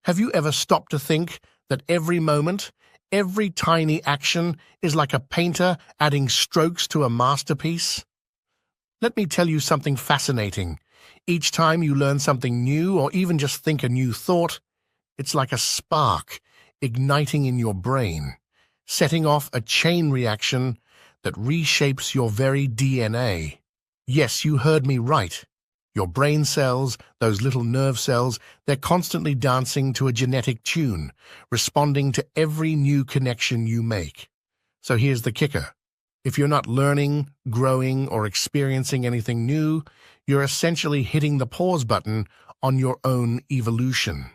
Have you ever stopped to think that every moment, every tiny action is like a painter adding strokes to a masterpiece? Let me tell you something fascinating. Each time you learn something new or even just think a new thought, it's like a spark igniting in your brain, setting off a chain reaction that reshapes your very DNA. Yes, you heard me right. Your brain cells, those little nerve cells, they're constantly dancing to a genetic tune, responding to every new connection you make. So here's the kicker. If you're not learning, growing, or experiencing anything new, you're essentially hitting the pause button on your own evolution.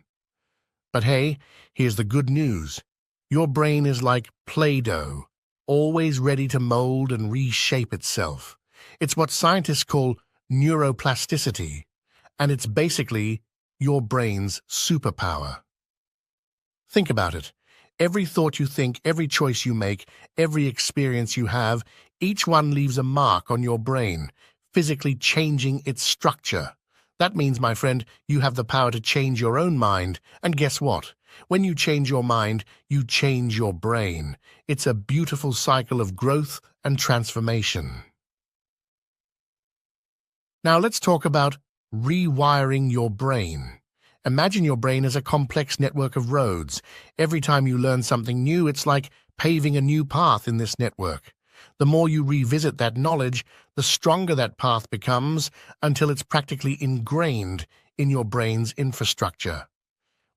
But hey, here's the good news. Your brain is like Play-Doh, always ready to mold and reshape itself. It's what scientists call neuroplasticity, and it's basically your brain's superpower. Think about it. Every thought you think, every choice you make, every experience you have, each one leaves a mark on your brain, physically changing its structure. That means, my friend, you have the power to change your own mind. And guess what? When you change your mind, you change your brain. It's a beautiful cycle of growth and transformation. Now let's talk about rewiring your brain. Imagine your brain as a complex network of roads. Every time you learn something new, it's like paving a new path in this network. The more you revisit that knowledge, the stronger that path becomes until it's practically ingrained in your brain's infrastructure.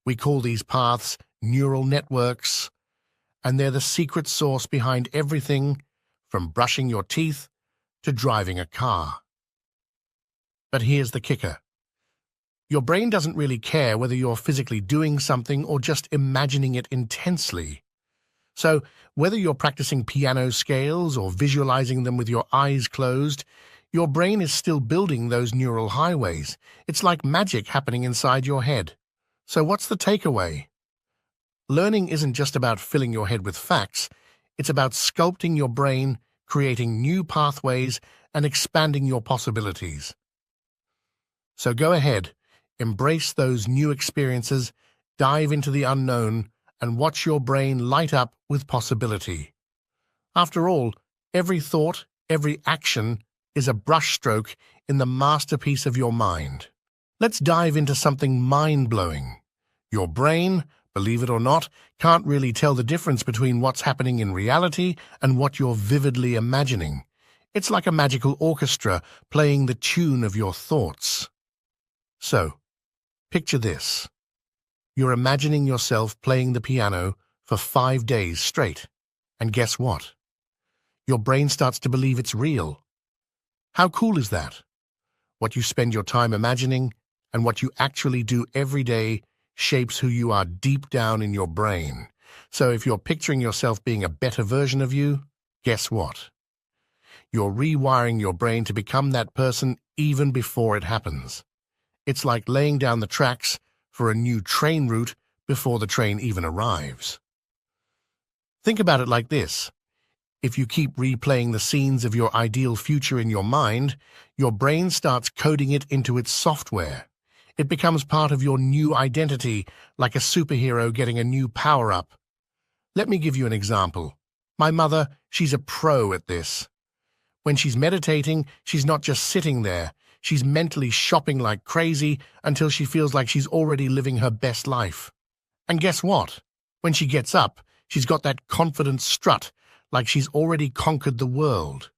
We call these paths neural networks, and they're the secret sauce behind everything from brushing your teeth to driving a car. But here's the kicker. Your brain doesn't really care whether you're physically doing something or just imagining it intensely. So, whether you're practicing piano scales or visualizing them with your eyes closed, your brain is still building those neural highways. It's like magic happening inside your head. So what's the takeaway? Learning isn't just about filling your head with facts. It's about sculpting your brain, creating new pathways, and expanding your possibilities. So go ahead, embrace those new experiences, dive into the unknown, and watch your brain light up with possibility. After all, every thought, every action is a brushstroke in the masterpiece of your mind. Let's dive into something mind-blowing. Your brain, believe it or not, can't really tell the difference between what's happening in reality and what you're vividly imagining. It's like a magical orchestra playing the tune of your thoughts. So, picture this. You're imagining yourself playing the piano for 5 days straight. And guess what? Your brain starts to believe it's real. How cool is that? What you spend your time imagining and what you actually do every day shapes who you are deep down in your brain. So if you're picturing yourself being a better version of you, guess what? You're rewiring your brain to become that person even before it happens. It's like laying down the tracks for a new train route before the train even arrives. Think about it like this. If you keep replaying the scenes of your ideal future in your mind, your brain starts coding it into its software. It becomes part of your new identity, like a superhero getting a new power-up. Let me give you an example. My mother, she's a pro at this. When she's meditating, she's not just sitting there. She's mentally shopping like crazy until she feels like she's already living her best life. And guess what? When she gets up, she's got that confident strut, like she's already conquered the world.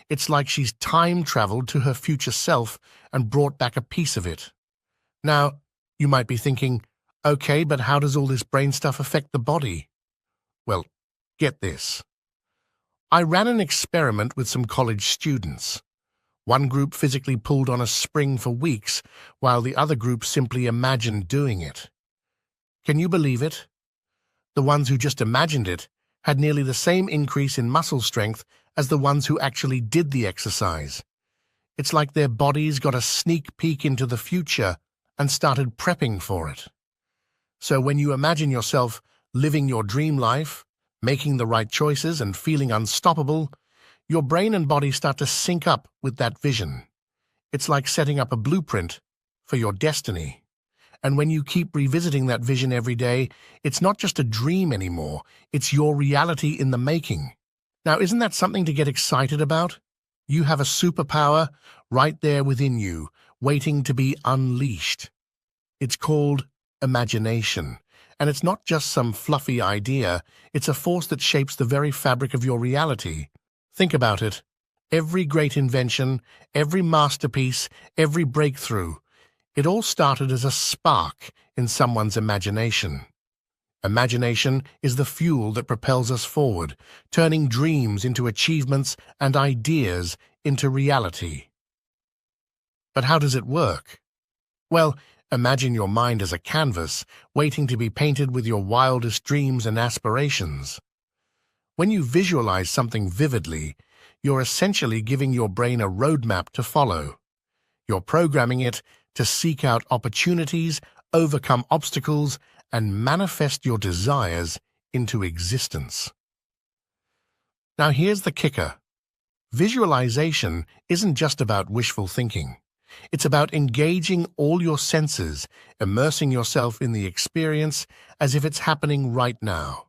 It's like she's time-traveled to her future self and brought back a piece of it. Now, you might be thinking, okay, but how does all this brain stuff affect the body? Well, get this. I ran an experiment with some college students. One group physically pulled on a spring for weeks, while the other group simply imagined doing it. Can you believe it? The ones who just imagined it had nearly the same increase in muscle strength as the ones who actually did the exercise. It's like their bodies got a sneak peek into the future and started prepping for it. So when you imagine yourself living your dream life, making the right choices and feeling unstoppable, your brain and body start to sync up with that vision. It's like setting up a blueprint for your destiny. And when you keep revisiting that vision every day, it's not just a dream anymore, it's your reality in the making. Now, isn't that something to get excited about? You have a superpower right there within you, waiting to be unleashed. It's called imagination. And it's not just some fluffy idea, it's a force that shapes the very fabric of your reality. Think about it. Every great invention, every masterpiece, every breakthrough, it all started as a spark in someone's imagination. Imagination is the fuel that propels us forward, turning dreams into achievements and ideas into reality. But how does it work? Well, imagine your mind as a canvas, waiting to be painted with your wildest dreams and aspirations. When you visualize something vividly, you're essentially giving your brain a roadmap to follow. You're programming it to seek out opportunities, overcome obstacles, and manifest your desires into existence. Now here's the kicker. Visualization isn't just about wishful thinking. It's about engaging all your senses, immersing yourself in the experience as if it's happening right now.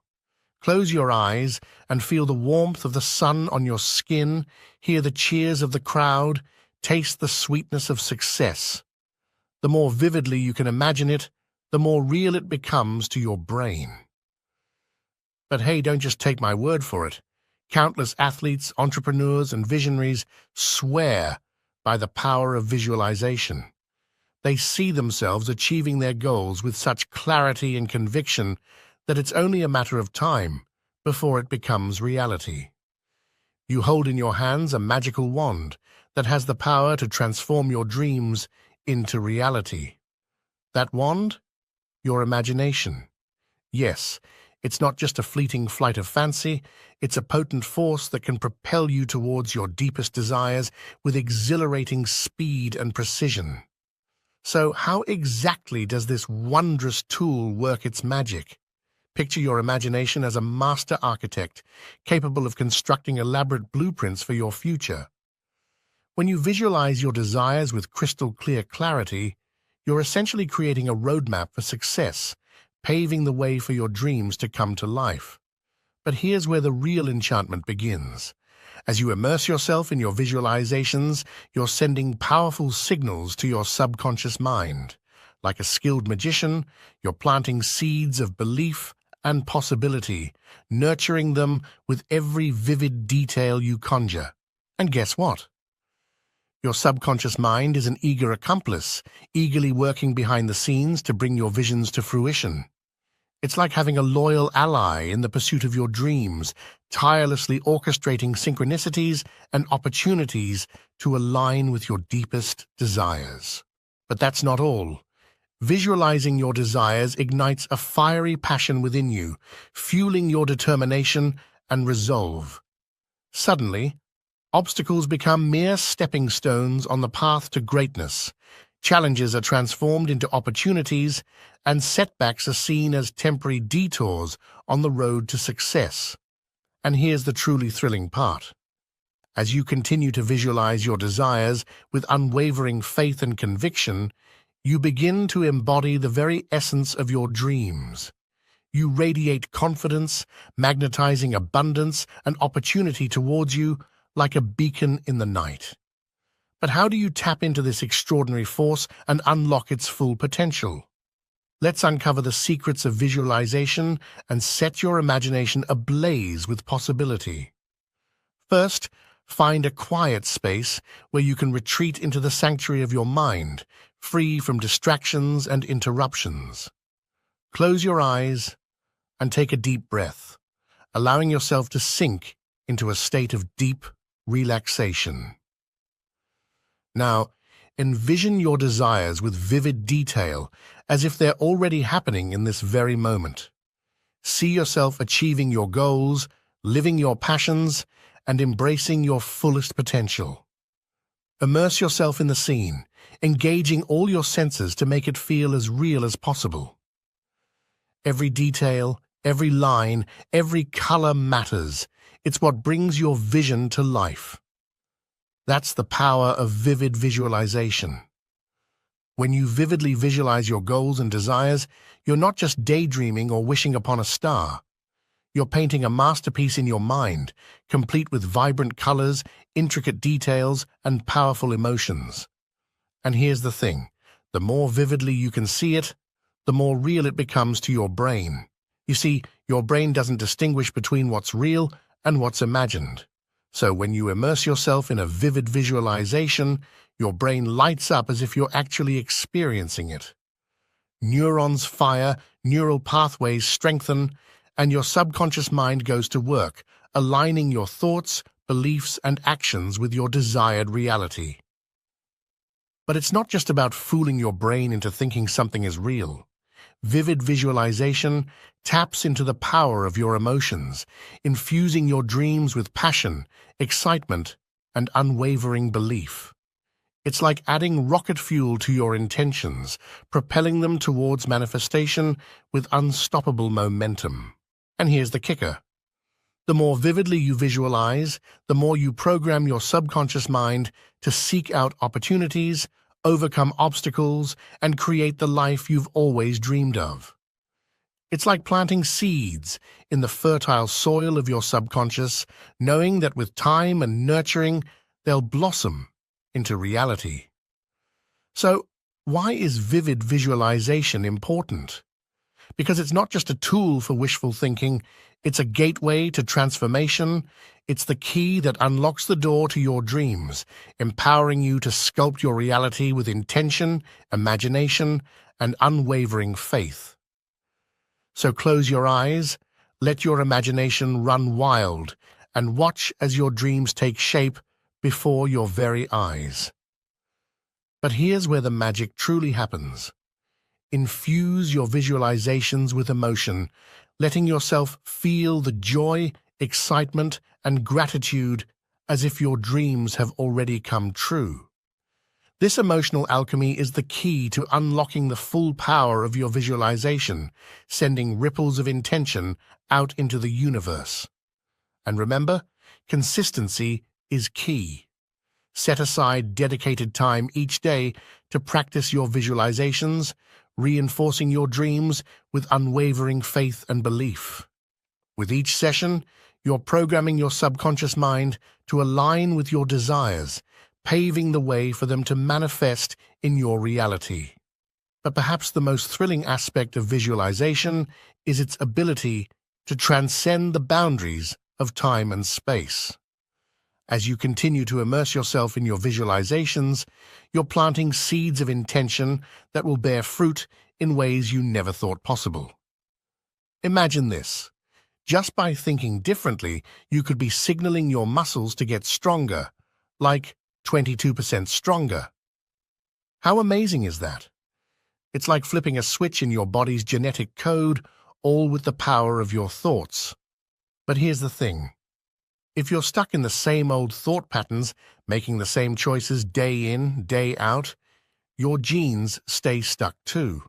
Close your eyes and feel the warmth of the sun on your skin, hear the cheers of the crowd, taste the sweetness of success. The more vividly you can imagine it, the more real it becomes to your brain. But hey, don't just take my word for it. Countless athletes, entrepreneurs, and visionaries swear by the power of visualization. They see themselves achieving their goals with such clarity and conviction that it's only a matter of time before it becomes reality. You hold in your hands a magical wand that has the power to transform your dreams into reality. That wand? Your imagination. Yes, it's not just a fleeting flight of fancy, it's a potent force that can propel you towards your deepest desires with exhilarating speed and precision. So how exactly does this wondrous tool work its magic? Picture your imagination as a master architect, capable of constructing elaborate blueprints for your future. When you visualize your desires with crystal clear clarity, you're essentially creating a roadmap for success, paving the way for your dreams to come to life. But here's where the real enchantment begins. As you immerse yourself in your visualizations, you're sending powerful signals to your subconscious mind. Like a skilled magician, you're planting seeds of belief and possibility, nurturing them with every vivid detail you conjure. And guess what? Your subconscious mind is an eager accomplice, eagerly working behind the scenes to bring your visions to fruition. It's like having a loyal ally in the pursuit of your dreams, tirelessly orchestrating synchronicities and opportunities to align with your deepest desires. But that's not all. Visualizing your desires ignites a fiery passion within you, fueling your determination and resolve. Suddenly, obstacles become mere stepping stones on the path to greatness. Challenges are transformed into opportunities, and setbacks are seen as temporary detours on the road to success. And here's the truly thrilling part. As you continue to visualize your desires with unwavering faith and conviction, you begin to embody the very essence of your dreams. You radiate confidence, magnetizing abundance and opportunity towards you like a beacon in the night. But how do you tap into this extraordinary force and unlock its full potential? Let's uncover the secrets of visualization and set your imagination ablaze with possibility. First, find a quiet space where you can retreat into the sanctuary of your mind, free from distractions and interruptions. Close your eyes and take a deep breath, allowing yourself to sink into a state of deep relaxation. Now, envision your desires with vivid detail, as if they're already happening in this very moment. See yourself achieving your goals, living your passions, and embracing your fullest potential. Immerse yourself in the scene, engaging all your senses to make it feel as real as possible. Every detail, every line, every color matters. It's what brings your vision to life. That's the power of vivid visualization. When you vividly visualize your goals and desires, you're not just daydreaming or wishing upon a star. You're painting a masterpiece in your mind, complete with vibrant colors, intricate details, and powerful emotions. And here's the thing, the more vividly you can see it, the more real it becomes to your brain. You see, your brain doesn't distinguish between what's real and what's imagined. So when you immerse yourself in a vivid visualization, your brain lights up as if you're actually experiencing it. Neurons fire, neural pathways strengthen, and your subconscious mind goes to work, aligning your thoughts, beliefs, and actions with your desired reality. But it's not just about fooling your brain into thinking something is real. Vivid visualization taps into the power of your emotions, infusing your dreams with passion, excitement, and unwavering belief. It's like adding rocket fuel to your intentions, propelling them towards manifestation with unstoppable momentum. And here's the kicker. The more vividly you visualize, the more you program your subconscious mind to seek out opportunities, overcome obstacles, and create the life you've always dreamed of. It's like planting seeds in the fertile soil of your subconscious, knowing that with time and nurturing, they'll blossom into reality. So, why is vivid visualization important? Because it's not just a tool for wishful thinking, it's a gateway to transformation. It's the key that unlocks the door to your dreams, empowering you to sculpt your reality with intention, imagination, and unwavering faith. So close your eyes, let your imagination run wild, and watch as your dreams take shape before your very eyes. But here's where the magic truly happens. Infuse your visualizations with emotion, letting yourself feel the joy, excitement, and gratitude as if your dreams have already come true. This emotional alchemy is the key to unlocking the full power of your visualization, sending ripples of intention out into the universe. And remember, consistency is key. Set aside dedicated time each day to practice your visualizations, reinforcing your dreams with unwavering faith and belief. With each session, you're programming your subconscious mind to align with your desires, paving the way for them to manifest in your reality. But perhaps the most thrilling aspect of visualization is its ability to transcend the boundaries of time and space. As you continue to immerse yourself in your visualizations, you're planting seeds of intention that will bear fruit in ways you never thought possible. Imagine this. Just by thinking differently, you could be signaling your muscles to get stronger, like 22% stronger. How amazing is that? It's like flipping a switch in your body's genetic code, all with the power of your thoughts. But here's the thing. If you're stuck in the same old thought patterns, making the same choices day in, day out, your genes stay stuck too.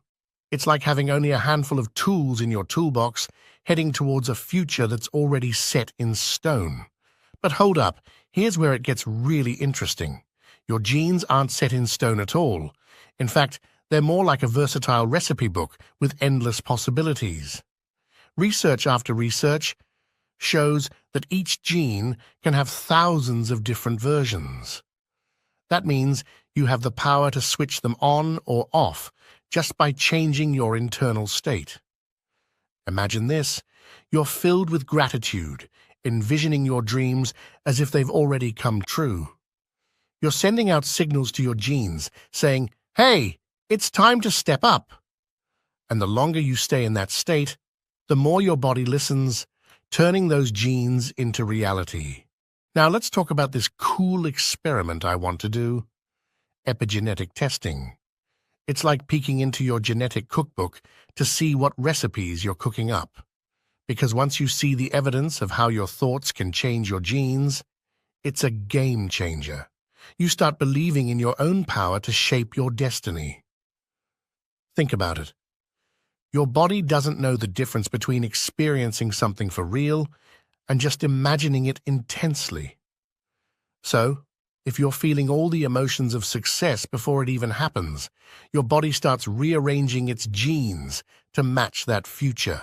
It's like having only a handful of tools in your toolbox, heading towards a future that's already set in stone. But hold up, here's where it gets really interesting. Your genes aren't set in stone at all. In fact, they're more like a versatile recipe book with endless possibilities. Research after research shows that each gene can have thousands of different versions. That means you have the power to switch them on or off just by changing your internal state. Imagine this. You're filled with gratitude, envisioning your dreams as if they've already come true. You're sending out signals to your genes, saying, "Hey, it's time to step up." And the longer you stay in that state, the more your body listens, turning those genes into reality. Now let's talk about this cool experiment I want to do. Epigenetic testing. It's like peeking into your genetic cookbook to see what recipes you're cooking up. Because once you see the evidence of how your thoughts can change your genes, it's a game changer. You start believing in your own power to shape your destiny. Think about it. Your body doesn't know the difference between experiencing something for real and just imagining it intensely. So, If you're feeling all the emotions of success before it even happens, your body starts rearranging its genes to match that future.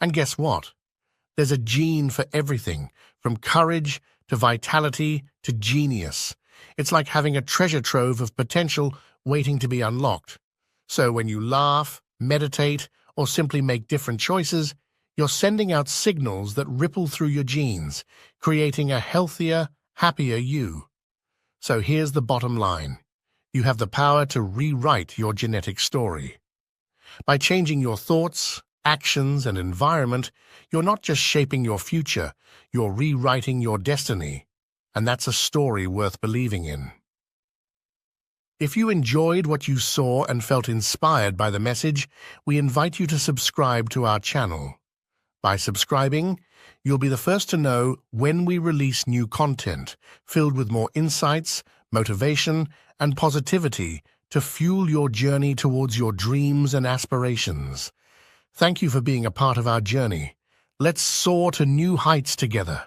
And guess what? There's a gene for everything, from courage to vitality to genius. It's like having a treasure trove of potential waiting to be unlocked. So when you laugh, meditate, or simply make different choices, you're sending out signals that ripple through your genes, creating a healthier, happier you. So here's the bottom line. You have the power to rewrite your genetic story. By changing your thoughts, actions, and environment, you're not just shaping your future, you're rewriting your destiny. And that's a story worth believing in. If you enjoyed what you saw and felt inspired by the message, we invite you to subscribe to our channel. By subscribing, you'll be the first to know when we release new content filled with more insights, motivation, and positivity to fuel your journey towards your dreams and aspirations. Thank you for being a part of our journey. Let's soar to new heights together.